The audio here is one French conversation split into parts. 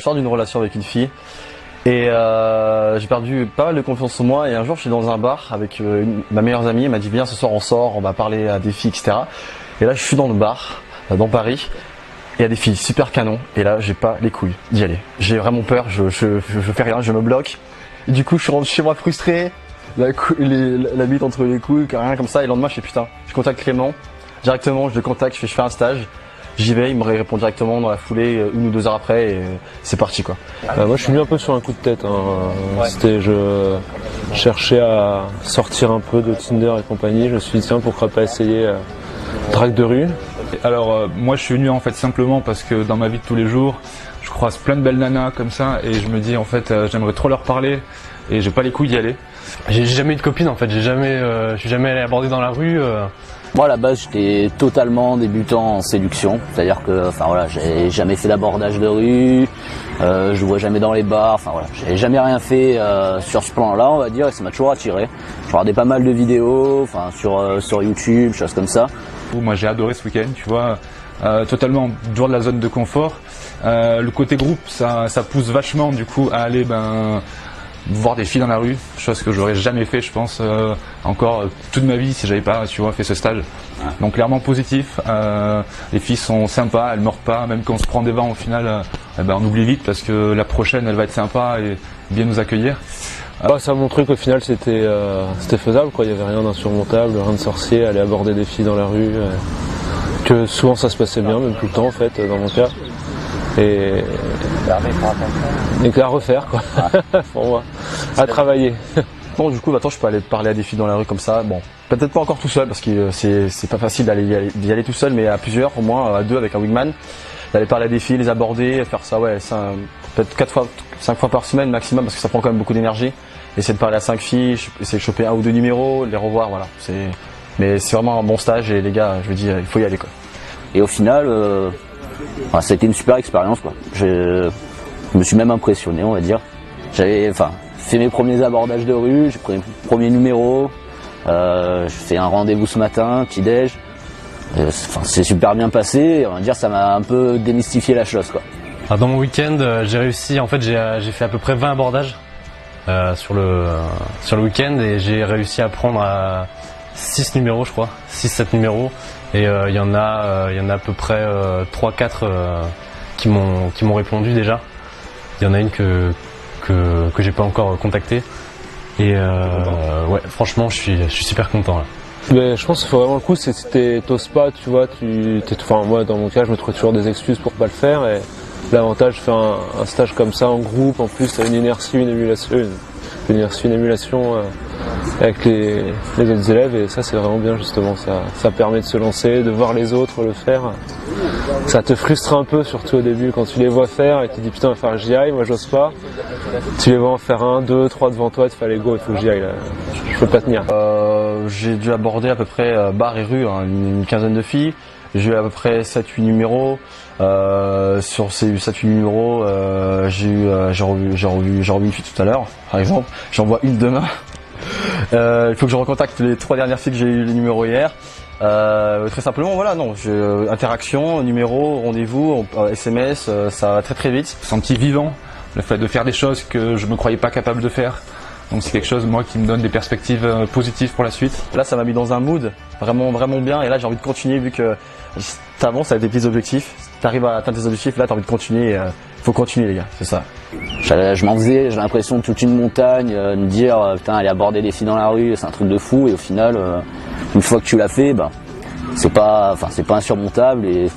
Je sors d'une relation avec une fille et j'ai perdu pas mal de confiance en moi. Et un jour, je suis dans un bar avec ma meilleure amie. Elle m'a dit viens, ce soir on sort, on va parler à des filles, etc. Et là, je suis dans le bar, dans Paris. Il y a des filles super canon. Et là, j'ai pas les couilles d'y aller. J'ai vraiment peur. Je fais rien, je me bloque. Et du coup, je rentre chez moi frustré, la bite entre les couilles, rien comme ça. Et le lendemain, je fais putain, je contacte Clément directement, je le contacte, je fais un stage. J'y vais, il me répond directement dans la foulée, 1 ou 2 heures après, et c'est parti quoi. Moi je suis venu un peu sur un coup de tête, hein. Je cherchais à sortir un peu de Tinder et compagnie, je me suis dit tiens pourquoi pas essayer drague de rue. Alors moi je suis venu en fait simplement parce que dans ma vie de tous les jours, je croise plein de belles nanas comme ça et je me dis en fait j'aimerais trop leur parler et j'ai pas les couilles d'y aller. J'ai jamais eu de copine en fait, je suis jamais allé aborder dans la rue. Moi à la base j'étais totalement débutant en séduction, c'est-à-dire que j'ai jamais fait d'abordage de rue, je vois jamais dans les bars, j'ai jamais rien fait sur ce plan-là on va dire et ça m'a toujours attiré. Je regardais pas mal de vidéos, sur YouTube, choses comme ça. Moi j'ai adoré ce week-end, tu vois, totalement dehors de la zone de confort. Le côté groupe ça pousse vachement du coup à aller voir des filles dans la rue, chose que j'aurais jamais fait je pense encore toute ma vie si j'avais pas fait ce stage. Donc clairement positif, les filles sont sympas, elles mordent pas, même quand on se prend des vents au final on oublie vite parce que la prochaine elle va être sympa et bien nous accueillir. Ça a montré qu'au final c'était faisable quoi, il y avait rien d'insurmontable, rien de sorcier, aller aborder des filles dans la rue, que souvent ça se passait bien, même tout le temps en fait dans mon cas. Et à refaire quoi, pour moi, à travailler. Bon du coup maintenant je peux aller parler à des filles dans la rue comme ça, bon peut-être pas encore tout seul parce que c'est pas facile d'y aller tout seul mais à plusieurs, au moins à 2 avec un wingman, d'aller parler à des filles, les aborder, faire ça peut-être 5 fois par semaine maximum parce que ça prend quand même beaucoup d'énergie. Essayer de parler à 5 filles, essayer de choper 1 ou 2 numéros, les revoir, voilà. Mais c'est vraiment un bon stage et les gars, je veux dire, il faut y aller quoi. Et au final, ça a été une super expérience quoi. Je me suis même impressionné on va dire. J'avais fait mes premiers abordages de rue, j'ai pris mes premiers numéros, j'ai fait un rendez-vous ce matin, petit déj. C'est super bien passé, on va dire ça m'a un peu démystifié la chose quoi. Alors, dans mon week-end, j'ai réussi, en fait j'ai fait à peu près 20 abordages sur le week-end et j'ai réussi à prendre à 6 numéros je crois, 6-7 numéros et il y en a à peu près 3-4 qui m'ont répondu déjà. Il y en a une que j'ai pas encore contactée et ouais franchement je suis super content là. Mais je pense qu'il faut vraiment le coup, c'est si t'oses pas, tu vois, moi dans mon cas je me trouve toujours des excuses pour pas le faire et l'avantage de faire un stage comme ça en groupe, en plus t'as une inertie, une émulation avec les autres élèves et ça c'est vraiment bien justement, ça permet de se lancer, de voir les autres le faire. Ça te frustre un peu surtout au début quand tu les vois faire et tu te dis putain il va falloir que j'y aille, moi j'ose pas. Tu les vois en faire 1, 2, 3 devant toi, tu fais allez go, il faut que j'y aille là. Je peux pas tenir. J'ai dû aborder à peu près bar et rue, une quinzaine de filles. J'ai eu à peu près 7-8 numéros. Sur ces 7-8 numéros, j'ai revu une fille tout à l'heure, par exemple. J'en vois une demain. Il faut que je recontacte les 3 dernières filles que j'ai eu les numéros hier. Très simplement, voilà, interaction, numéro, rendez-vous, SMS, ça va très très vite. Senti vivant, le fait de faire des choses que je me croyais pas capable de faire. Donc c'est quelque chose moi qui me donne des perspectives positives pour la suite. Là ça m'a mis dans un mood vraiment vraiment bien et là j'ai envie de continuer vu que t'avances avec des petits objectifs, t'arrives à atteindre tes objectifs, là t'as envie de continuer, faut continuer les gars, c'est ça. Je m'en faisais, j'ai l'impression de toute une montagne, de me dire putain aller aborder des filles dans la rue c'est un truc de fou et au final une fois que tu l'as fait c'est pas insurmontable et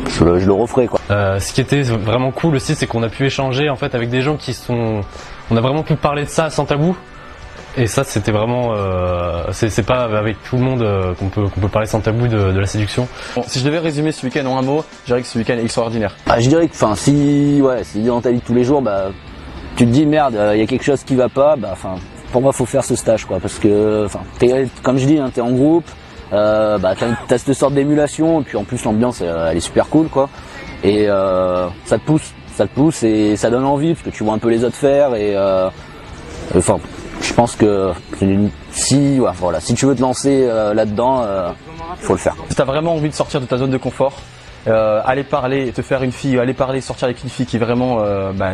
je le referai quoi. Ce qui était vraiment cool aussi c'est qu'on a pu échanger en fait avec des gens on a vraiment pu parler de ça sans tabou et ça c'était vraiment c'est pas avec tout le monde qu'on peut parler sans tabou de la séduction. Bon, si je devais résumer ce week-end en un mot, je dirais que ce week-end est extraordinaire. Je dirais que si dans ta vie de tous les jours tu te dis merde il y a quelque chose qui va pas pour moi faut faire ce stage quoi parce que comme je dis t'es en groupe, t'as cette sorte d'émulation et puis en plus l'ambiance elle est super cool quoi et ça te pousse et ça donne envie parce que tu vois un peu les autres faire et je pense que si tu veux te lancer là-dedans, faut le faire. Si t'as vraiment envie de sortir de ta zone de confort, aller parler, te faire une fille, aller parler, sortir avec une fille qui est vraiment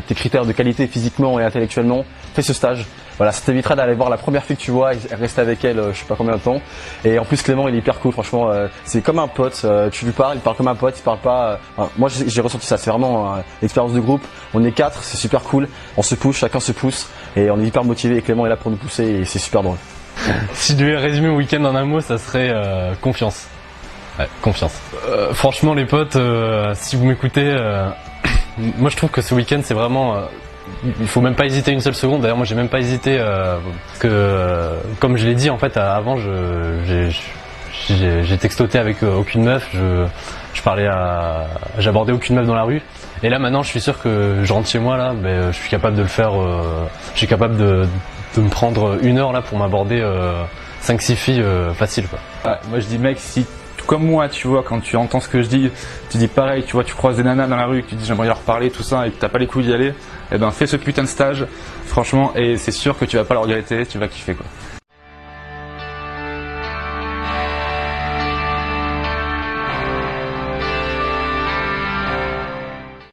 tes critères de qualité physiquement et intellectuellement, fais ce stage. Voilà, ça t'évitera d'aller voir la première fille que tu vois et rester avec elle je sais pas combien de temps. Et en plus Clément il est hyper cool, franchement, c'est comme un pote, tu lui parles, il parle comme un pote, il parle pas. Moi j'ai ressenti ça, c'est vraiment l'expérience de groupe. On est 4, c'est super cool, on se pousse, chacun se pousse et on est hyper motivé et Clément est là pour nous pousser et c'est super drôle. Si je devais résumer mon week-end en un mot, ça serait confiance. Ouais, confiance. Franchement les potes, si vous m'écoutez, moi je trouve que ce week-end c'est vraiment... il faut même pas hésiter une seule seconde. D'ailleurs moi j'ai même pas hésité parce que comme je l'ai dit en fait avant j'ai textoté avec aucune meuf, j'abordais aucune meuf dans la rue. Et là maintenant je suis sûr que je rentre chez moi là, je suis capable de le faire, je suis capable de me prendre 1 heure là pour m'aborder 5-6 filles facile quoi. Ouais, moi je dis mec, si comme moi tu vois quand tu entends ce que je dis, tu dis pareil, tu vois tu croises des nanas dans la rue, que tu dis j'aimerais leur parler tout ça et que t'as pas les couilles d'y aller, et ben fais ce putain de stage franchement et c'est sûr que tu vas pas le regretter, tu vas kiffer quoi.